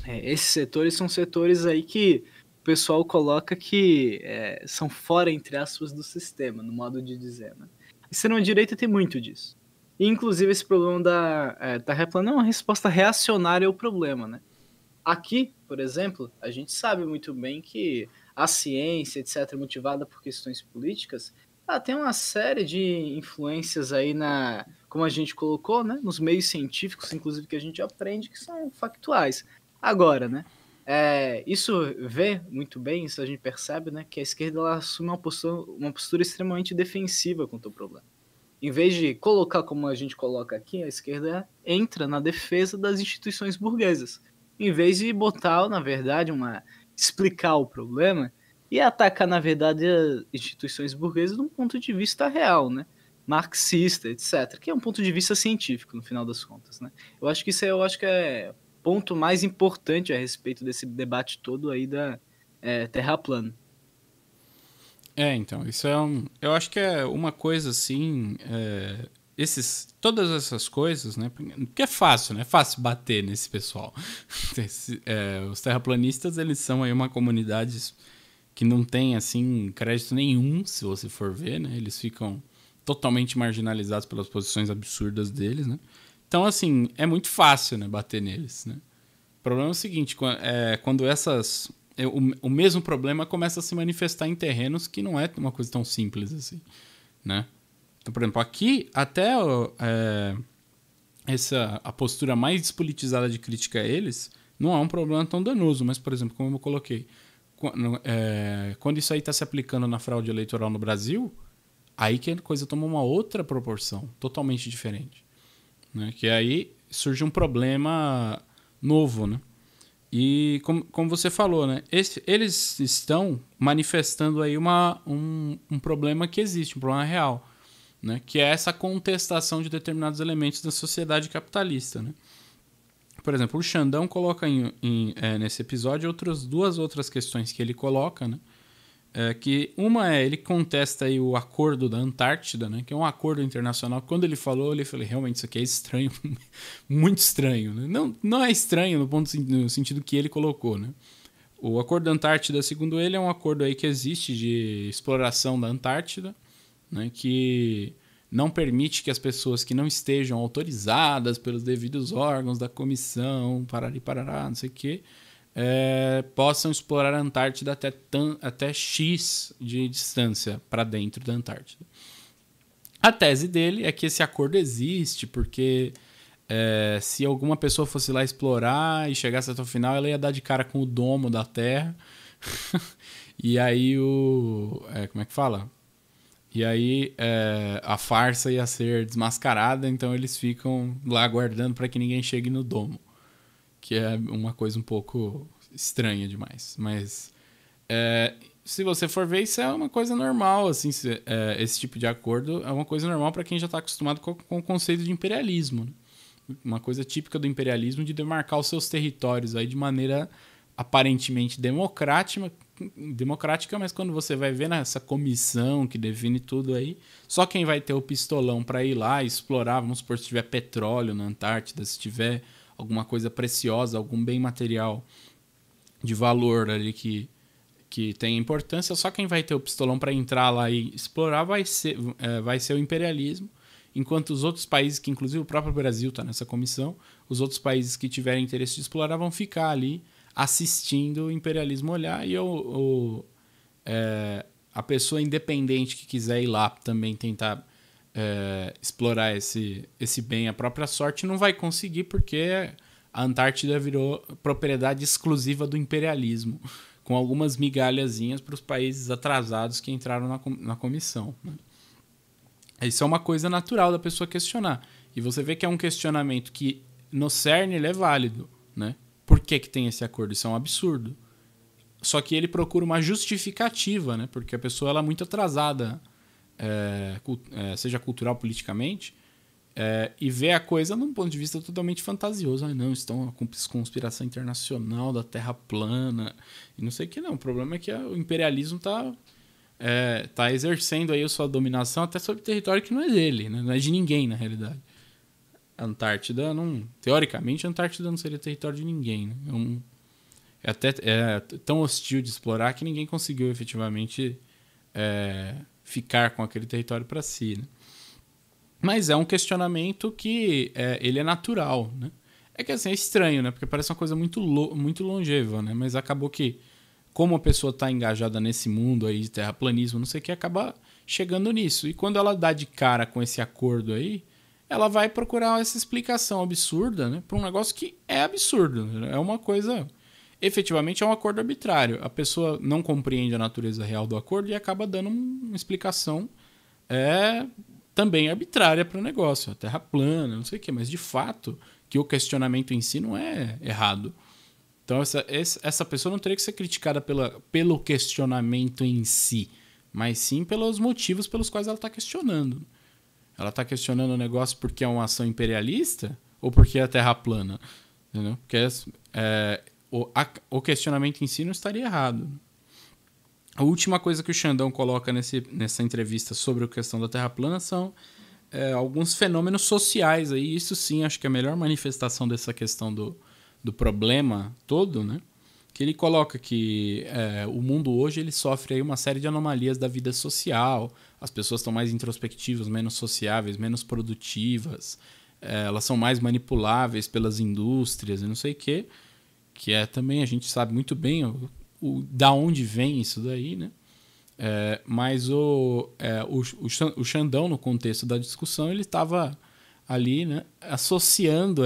esses setores são setores aí que o pessoal coloca que são fora, entre aspas, do sistema, no modo de dizer, né? A extrema-direita tem muito disso. E, inclusive, esse problema da Terra plana é uma resposta reacionária ao problema, né? Aqui, por exemplo, a gente sabe muito bem que a ciência, etc., motivada por questões políticas, tem uma série de influências aí como a gente colocou, né, nos meios científicos, inclusive, que a gente aprende, que são factuais. Agora, né, isso vê muito bem, isso a gente percebe, né, que a esquerda ela assume uma postura extremamente defensiva contra o problema. Em vez de colocar como a gente coloca aqui, a esquerda entra na defesa das instituições burguesas. Em vez de botar, na verdade, explicar o problema e atacar, na verdade, as instituições burguesas de um ponto de vista real, né? Marxista, etc., que é um ponto de vista científico, no final das contas, né? Eu acho que isso é o ponto mais importante a respeito desse debate todo aí da Terra plana. Então, isso eu acho que é uma coisa assim, todas essas coisas, né, porque é fácil, né, é fácil bater nesse pessoal. Os terraplanistas, eles são aí uma comunidade que não tem, assim, crédito nenhum, se você for ver, né, eles ficam totalmente marginalizados pelas posições absurdas deles, né, então, assim, é muito fácil, né, bater neles, né. O problema é o seguinte, quando o mesmo problema começa a se manifestar em terrenos que não é uma coisa tão simples assim, né? Então, por exemplo, aqui até a postura mais despolitizada de crítica a eles não é um problema tão danoso, mas, por exemplo, como eu coloquei, quando isso aí está se aplicando na fraude eleitoral no Brasil, aí que a coisa toma uma outra proporção, totalmente diferente, né? Que aí surge um problema novo, né? E como você falou, né, eles estão manifestando aí um problema que existe, um problema real, né, que é essa contestação de determinados elementos da sociedade capitalista, né? Por exemplo, o Xandão coloca nesse episódio duas outras questões que ele coloca, né? Que uma ele contesta aí o acordo da Antártida, né, que é um acordo internacional. Quando ele falou, eu falei, realmente isso aqui é estranho, muito estranho, né? Não é estranho no sentido que ele colocou, né? O acordo da Antártida, segundo ele, é um acordo aí que existe de exploração da Antártida, né, que não permite que as pessoas que não estejam autorizadas pelos devidos órgãos da comissão, parará, não sei o quê, possam explorar a Antártida até X de distância para dentro da Antártida. A tese dele é que esse acordo existe porque se alguma pessoa fosse lá explorar e chegasse até o final, ela ia dar de cara com o domo da Terra. E aí como é que fala? E aí a farsa ia ser desmascarada, então eles ficam lá aguardando para que ninguém chegue no domo. Que é uma coisa um pouco estranha demais. Mas se você for ver, isso é uma coisa normal, assim, esse tipo de acordo é uma coisa normal para quem já está acostumado com o conceito de imperialismo, né? Uma coisa típica do imperialismo de demarcar os seus territórios aí de maneira aparentemente democrática, mas quando você vai ver nessa comissão que define tudo aí, só quem vai ter o pistolão para ir lá e explorar, vamos supor, se tiver petróleo na Antártida, se tiver alguma coisa preciosa, algum bem material de valor ali que tem importância, só quem vai ter o pistolão para entrar lá e explorar vai ser o imperialismo, enquanto os outros países, que inclusive o próprio Brasil está nessa comissão, os outros países que tiverem interesse de explorar vão ficar ali assistindo o imperialismo olhar, e a pessoa independente que quiser ir lá também tentar explorar esse bem à própria sorte não vai conseguir, porque a Antártida virou propriedade exclusiva do imperialismo, com algumas migalhazinhas para os países atrasados que entraram na comissão, né? Isso é uma coisa natural da pessoa questionar. E você vê que é um questionamento que no cerne ele é válido, né? por que tem esse acordo? Isso é um absurdo. Só que ele procura uma justificativa, né? Porque a pessoa ela é muito atrasada, seja cultural, politicamente, e vê a coisa num ponto de vista totalmente fantasioso. Não, estão com conspiração internacional da Terra plana e não sei o que não. O problema é que o imperialismo tá exercendo aí a sua dominação até sobre território que não é dele, né? Não é de ninguém, na realidade. A Antártida, teoricamente, a Antártida não seria território de ninguém, né? É tão hostil de explorar que ninguém conseguiu efetivamente ficar com aquele território para si, né? Mas é um questionamento que ele é natural, né? É que assim, é estranho, né? Porque parece uma coisa muito longeva, né? Mas acabou que, como a pessoa está engajada nesse mundo aí de terraplanismo, não sei o que, acaba chegando nisso. E quando ela dá de cara com esse acordo aí, ela vai procurar essa explicação absurda, né? Para um negócio que é absurdo. É uma coisa... Efetivamente é um acordo arbitrário. A pessoa não compreende a natureza real do acordo e acaba dando uma explicação também arbitrária para o negócio. A Terra plana, não sei o quê. Mas, de fato, que o questionamento em si não é errado. Então, essa pessoa não teria que ser criticada pelo questionamento em si, mas sim pelos motivos pelos quais ela está questionando. Ela está questionando o negócio porque é uma ação imperialista ou porque é a Terra plana? Entendeu? Porque o questionamento em si não estaria errado. A última coisa que o Xandão coloca nessa entrevista sobre a questão da Terra plana são alguns fenômenos sociais. Aí, isso sim, acho que é a melhor manifestação dessa questão do problema todo, né? Que ele coloca que o mundo hoje ele sofre aí uma série de anomalias da vida social. As pessoas estão mais introspectivas, menos sociáveis, menos produtivas. Elas são mais manipuláveis pelas indústrias e não sei o quê. Que também, a gente sabe muito bem da onde vem isso daí, né? Mas o Xandão, no contexto da discussão, ele estava ali, né, associando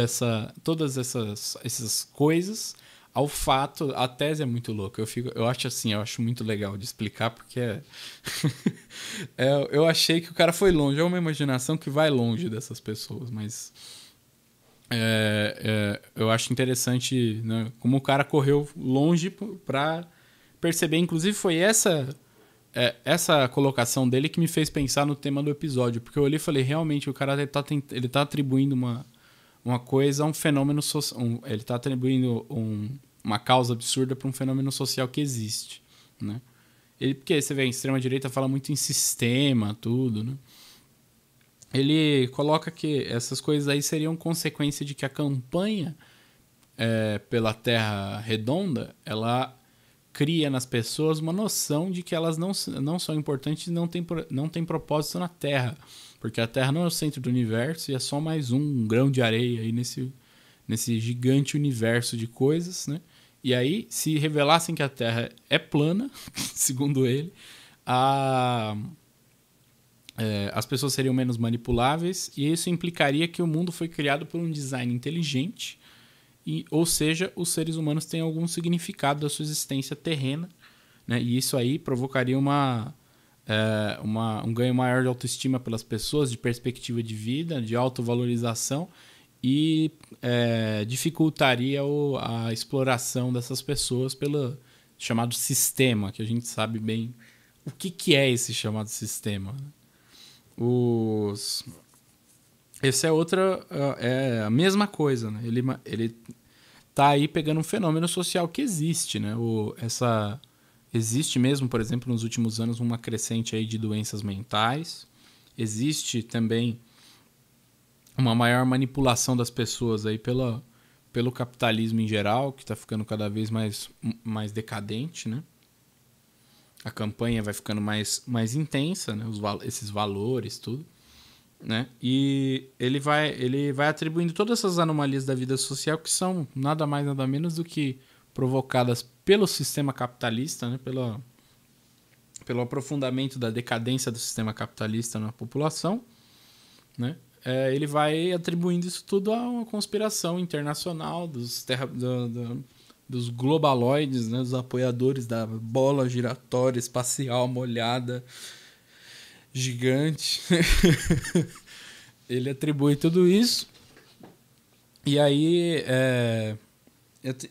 todas essas coisas ao fato. A tese é muito louca. Eu acho muito legal de explicar, porque eu achei que o cara foi longe. É uma imaginação que vai longe dessas pessoas, mas eu acho interessante, né, como o cara correu longe para perceber. Inclusive foi essa colocação dele que me fez pensar no tema do episódio, porque eu olhei e falei, realmente o cara ele tá atribuindo uma coisa a um fenômeno social, ele tá atribuindo uma causa absurda para um fenômeno social que existe, né? Porque você vê, a extrema-direita fala muito em sistema, tudo, né? Ele coloca que essas coisas aí seriam consequência de que a campanha pela Terra redonda, ela cria nas pessoas uma noção de que elas não são importantes e não têm propósito na Terra. Porque a Terra não é o centro do universo e é só mais um grão de areia aí nesse gigante universo de coisas, né? E aí, se revelassem que a Terra é plana, segundo ele, as pessoas seriam menos manipuláveis e isso implicaria que o mundo foi criado por um design inteligente, ou seja, os seres humanos têm algum significado da sua existência terrena, né? E isso aí provocaria um ganho maior de autoestima pelas pessoas, de perspectiva de vida, de autovalorização e dificultaria a exploração dessas pessoas pelo chamado sistema, que a gente sabe bem o que é esse chamado sistema. Esse é a mesma coisa, né? Ele tá aí pegando um fenômeno social que existe, né? Existe mesmo, por exemplo, nos últimos anos, uma crescente aí de doenças mentais. Existe também uma maior manipulação das pessoas aí pelo capitalismo em geral, que está ficando cada vez mais decadente, né? A campanha vai ficando mais intensa, né? Esses valores, tudo, né? E ele vai atribuindo todas essas anomalias da vida social, que são nada mais, nada menos do que provocadas pelo sistema capitalista, né? Pelo aprofundamento da decadência do sistema capitalista na população, né? Ele vai atribuindo isso tudo a uma conspiração internacional dos globaloides, né? Dos apoiadores da bola giratória espacial molhada gigante. Ele atribui tudo isso e aí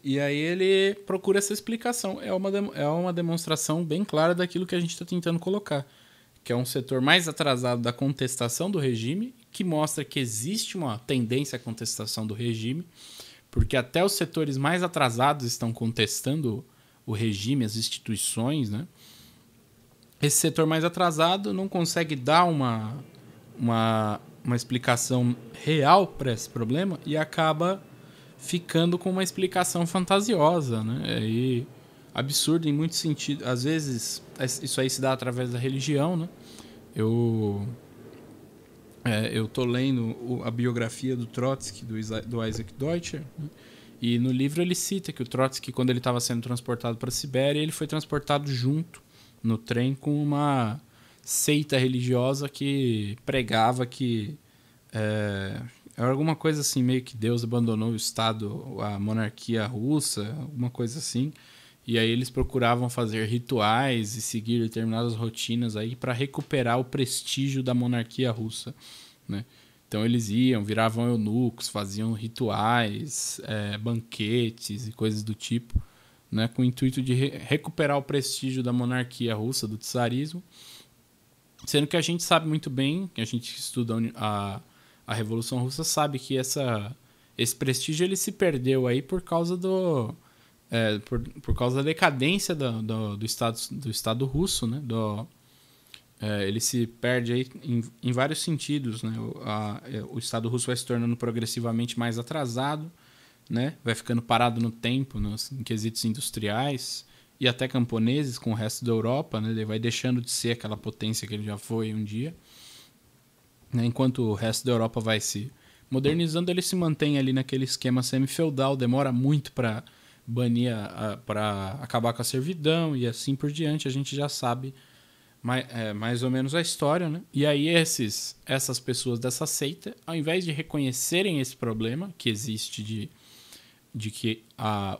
E aí ele procura essa explicação. É uma demonstração bem clara daquilo que a gente está tentando colocar, que é um setor mais atrasado da contestação do regime, que mostra que existe uma tendência à contestação do regime, porque até os setores mais atrasados estão contestando o regime, as instituições, né? Esse setor mais atrasado não consegue dar uma explicação real para esse problema e acaba ficando com uma explicação fantasiosa, né? E absurdo em muitos sentidos. Às vezes, isso aí se dá através da religião, né? Eu tô lendo a biografia do Trotsky, do Isaac Deutscher, né? E no livro ele cita que o Trotsky, quando ele estava sendo transportado para a Sibéria, ele foi transportado junto no trem com uma seita religiosa que pregava que era alguma coisa assim, meio que Deus abandonou o Estado, a monarquia russa, alguma coisa assim. E aí eles procuravam fazer rituais e seguir determinadas rotinas aí para recuperar o prestígio da monarquia russa, né? Então eles viravam eunucos, faziam rituais, banquetes e coisas do tipo, né, com o intuito de recuperar o prestígio da monarquia russa, do czarismo, sendo que a gente sabe muito bem, que a gente estuda a Revolução Russa, sabe que esse prestígio ele se perdeu aí por causa por causa da decadência do Estado russo, né? Ele se perde aí em vários sentidos, né? O Estado russo vai se tornando progressivamente mais atrasado, né? Vai ficando parado no tempo, em quesitos industriais e até camponeses com o resto da Europa, né? Ele vai deixando de ser aquela potência que ele já foi um dia, né? Enquanto o resto da Europa vai se modernizando, ele se mantém ali naquele esquema semi-feudal, demora muito para banir, para acabar com a servidão e assim por diante. A gente já sabe mais ou menos a história, né? E aí essas pessoas dessa seita, ao invés de reconhecerem esse problema que existe de que a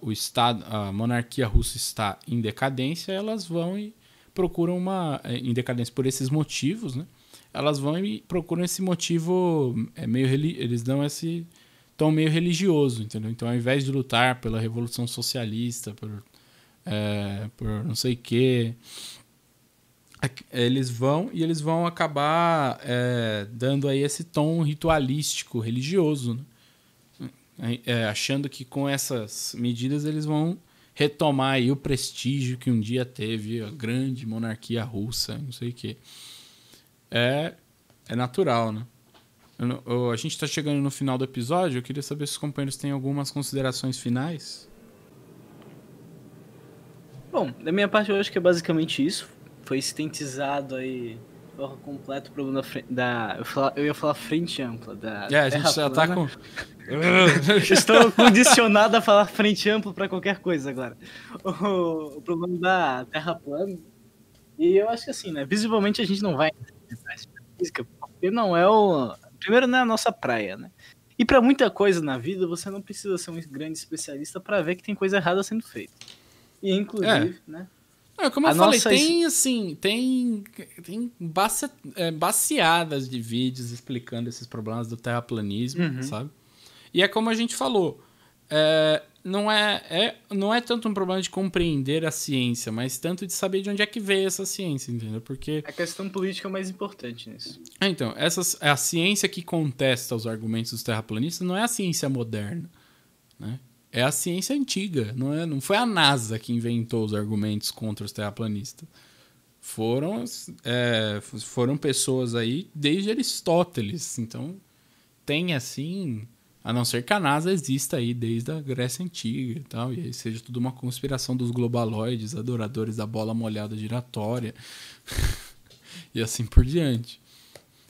monarquia russa está em decadência, elas vão e procuram em decadência por esses motivos, né? Elas vão e procuram esse motivo eles dão esse tom meio religioso, entendeu? Então, ao invés de lutar pela revolução socialista, por não sei o quê, eles vão acabar dando aí esse tom ritualístico, religioso, né? Achando que com essas medidas eles vão retomar aí o prestígio que um dia teve a grande monarquia russa, não sei o quê. É natural, né? A gente está chegando no final do episódio, eu queria saber se os companheiros têm algumas considerações finais. Bom, da minha parte eu acho que é basicamente isso. Foi sintetizado aí por completo o problema eu ia falar frente ampla da a gente já tá com... Estou condicionado a falar frente ampla para qualquer coisa agora. O problema da Terra plana. E eu acho que assim, né? Visivelmente a gente não vai física, porque não é primeiro, não é a nossa praia, né? E para muita coisa na vida, você não precisa ser um grande especialista para ver que tem coisa errada sendo feita. E inclusive, né? Como eu falei, tem baseadas de vídeos explicando esses problemas do terraplanismo, sabe? E é como a gente falou, não é tanto um problema de compreender a ciência, mas tanto de saber de onde é que veio essa ciência, entendeu? Porque a questão política é mais importante nisso. Então, a ciência que contesta os argumentos dos terraplanistas não é a ciência moderna, né? É a ciência antiga, não foi a NASA que inventou os argumentos contra os terraplanistas. Foram pessoas aí desde Aristóteles. Então, tem assim, a não ser que a NASA exista aí desde a Grécia Antiga e tal, e aí seja tudo uma conspiração dos globaloides, adoradores da bola molhada giratória, e assim por diante.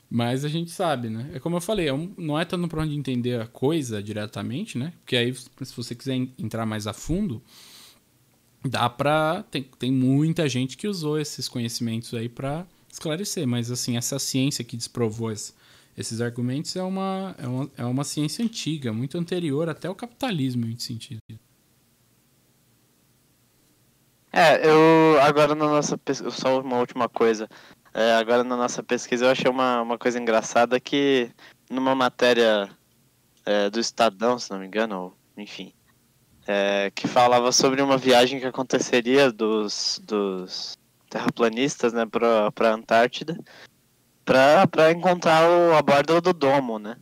Mas a gente sabe, né? É como eu falei, não é tanto para onde entender a coisa diretamente, né? Porque aí, se você quiser entrar mais a fundo, dá pra... Tem muita gente que usou esses conhecimentos aí para esclarecer. Mas, assim, essa ciência que desprovou esses argumentos é uma ciência antiga, muito anterior até ao capitalismo, em muito sentido. Agora na nossa pesquisa, só uma última coisa. Agora na nossa pesquisa eu achei uma coisa engraçada que numa matéria do Estadão, se não me engano, enfim, que falava sobre uma viagem que aconteceria dos terraplanistas, né, para a Antártida, para encontrar a borda do domo, né?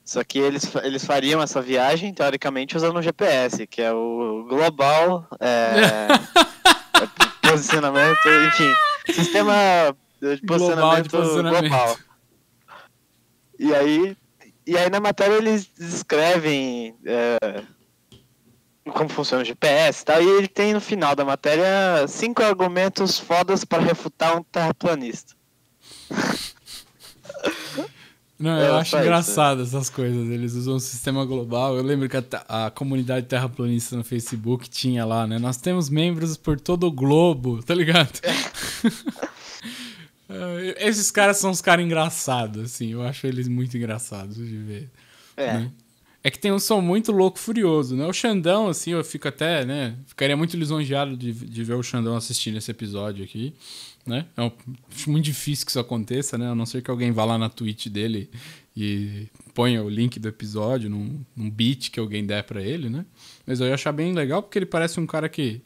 Só que eles fariam essa viagem, teoricamente, usando o GPS, que é o Global Posicionamento, enfim, Sistema de Posicionamento Global. E aí na matéria eles descrevem como funciona o GPS e tal, e ele tem no final da matéria 5 argumentos fodas para refutar um terraplanista. Não, eu acho engraçado essas coisas. Eles usam o sistema global. Eu lembro que a comunidade terraplanista no Facebook tinha lá, né? Nós temos membros por todo o globo, tá ligado? Esses caras são uns caras engraçados, assim. Eu acho eles muito engraçados de ver. Né? É que tem um som muito louco, furioso, né? O Xandão, assim, eu fico até, né? Ficaria muito lisonjeado de ver o Xandão assistindo esse episódio aqui. Né? Acho muito difícil que isso aconteça, né? A não ser que alguém vá lá na Twitch dele e ponha o link do episódio num beat que alguém der pra ele, né? Mas eu ia achar bem legal porque ele parece um cara que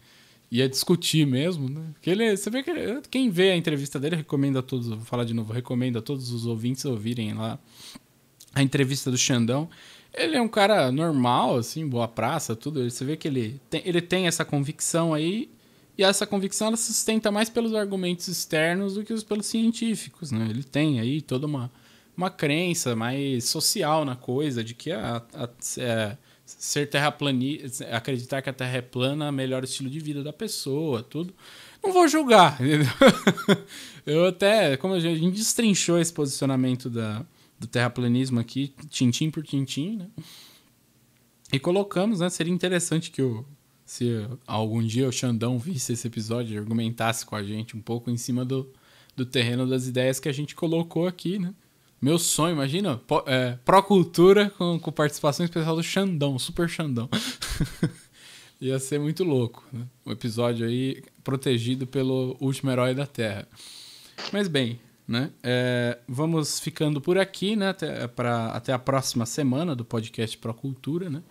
ia discutir mesmo, né? Porque você vê que quem vê a entrevista dele, recomendo a todos, vou falar de novo, recomendo a todos os ouvintes ouvirem lá a entrevista do Xandão. Ele é um cara normal, assim, boa praça, tudo. Você vê que ele tem essa convicção aí. E essa convicção ela se sustenta mais pelos argumentos externos do que pelos científicos, né? Ele tem aí toda uma crença mais social na coisa, de que ser terraplanista, acreditar que a Terra é plana melhora o estilo de vida da pessoa, tudo. Não vou julgar, entendeu? Eu até, como a gente destrinchou esse posicionamento do terraplanismo aqui, tintim por tintim, né? E colocamos, né? Seria interessante que se algum dia o Xandão visse esse episódio e argumentasse com a gente um pouco em cima do terreno das ideias que a gente colocou aqui, né? Meu sonho, imagina, Procultura com participação especial do Xandão, Super Xandão. Ia ser muito louco, né? Um episódio aí protegido pelo último herói da Terra. Mas bem, né? Vamos ficando por aqui, né? Até a próxima semana do podcast Procultura, né?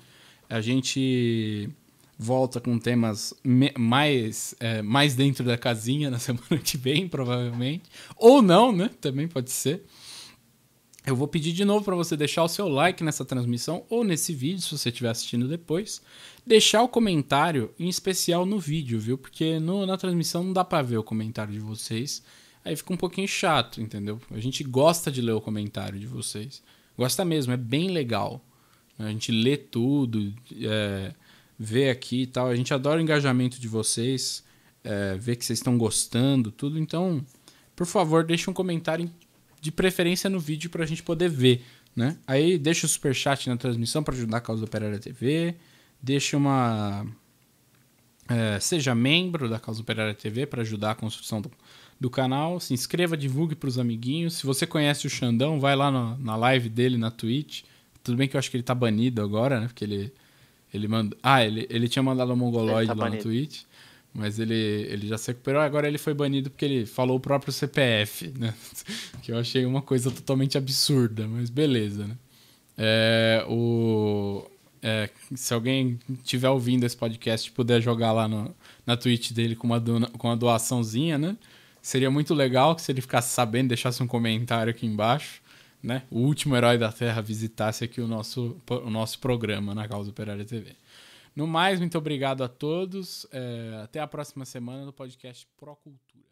A gente volta com temas mais dentro da casinha na semana que vem, provavelmente. Ou não, né? Também pode ser. Eu vou pedir de novo para você deixar o seu like nessa transmissão ou nesse vídeo, se você estiver assistindo depois. Deixar o comentário, em especial no vídeo, viu? Porque na transmissão não dá para ver o comentário de vocês. Aí fica um pouquinho chato, entendeu? A gente gosta de ler o comentário de vocês. Gosta mesmo, é bem legal. A gente lê tudo, vê aqui e tal. A gente adora o engajamento de vocês, vê que vocês estão gostando, tudo. Então, por favor, deixe um comentário de preferência no vídeo para a gente poder ver, né? Aí deixa o superchat na transmissão para ajudar a Causa Operária TV. Deixa seja membro da Causa Operária TV para ajudar a construção do canal. Se inscreva, divulgue para os amiguinhos. Se você conhece o Xandão, vai lá na live dele na Twitch. Tudo bem que eu acho que ele tá banido agora, né? Porque ele mandou... ele tinha mandado o Mongoloid lá no Twitch, mas ele já se recuperou. Agora ele foi banido porque ele falou o próprio CPF, né? Que eu achei uma coisa totalmente absurda, mas beleza, né? Se alguém estiver ouvindo esse podcast e puder jogar lá na Twitch dele com uma doaçãozinha, né? Seria muito legal que se ele ficasse sabendo, deixasse um comentário aqui embaixo, né? O último herói da Terra visitasse aqui o nosso programa na Causa Operária TV. No mais, muito obrigado a todos. Até a próxima semana no podcast Procultura.